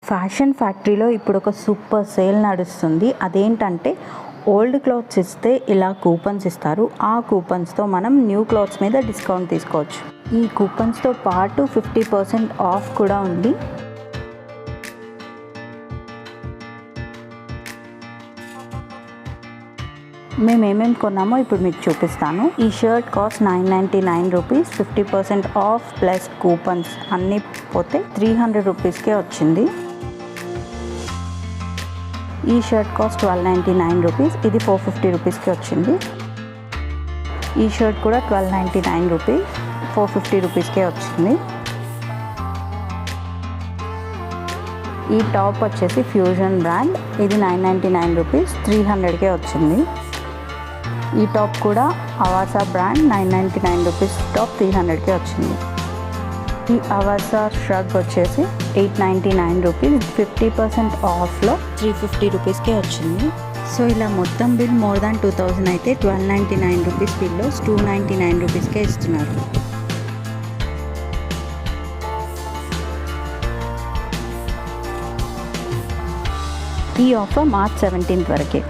Fashion ఫ్యాక్టరీలో ఇప్పుడు ఒక సూపర్ సేల్ నడుస్తుంది. అదేంటంటే ఓల్డ్ క్లాత్స్ ఇస్తే ఇలా కూపన్స్ ఇస్తారు. ఆ కూపన్స్తో మనం న్యూ క్లాత్స్ మీద డిస్కౌంట్ తీసుకోవచ్చు. ఈ కూపన్స్తో పాటు 50% ఆఫ్ కూడా ఉంది. మేము ఏమేమి కొన్నామో ఇప్పుడు మీకు చూపిస్తాను. ఈ shirt cost 999 rupees, 50% of plus coupons అన్నీ పోతే 300 రూపీస్కే వచ్చింది. ఈ షర్ట్ కాస్ట్ 1299 రూపీస్, ఇది 450 రూపీస్కి వచ్చింది. ఈ షర్ట్ కూడా 1299 రూపీస్, 450 రూపీస్కే వచ్చింది. ఈ టాప్ వచ్చేసి ఫ్యూజన్ బ్రాండ్, ఇది 999 రూపీస్, 300కే వచ్చింది. ఈ టాప్ కూడా అవాసా బ్రాండ్, 999 రూపీస్ టాప్, 300కే వచ్చింది. ఈ అవాసా షర్ట్ వచ్చేసి 899 రూపీస్, 50% ఆఫ్లో 350 రూపీస్కే వచ్చింది. సో ఇలా మొత్తం బిల్ మోర్ దాన్ 2000 అయితే 1299 రూపీస్ బిల్లో 299 రూపీస్కే ఇస్తున్నారు. ఈ ఆఫర్ మార్చ్ 17 వరకే.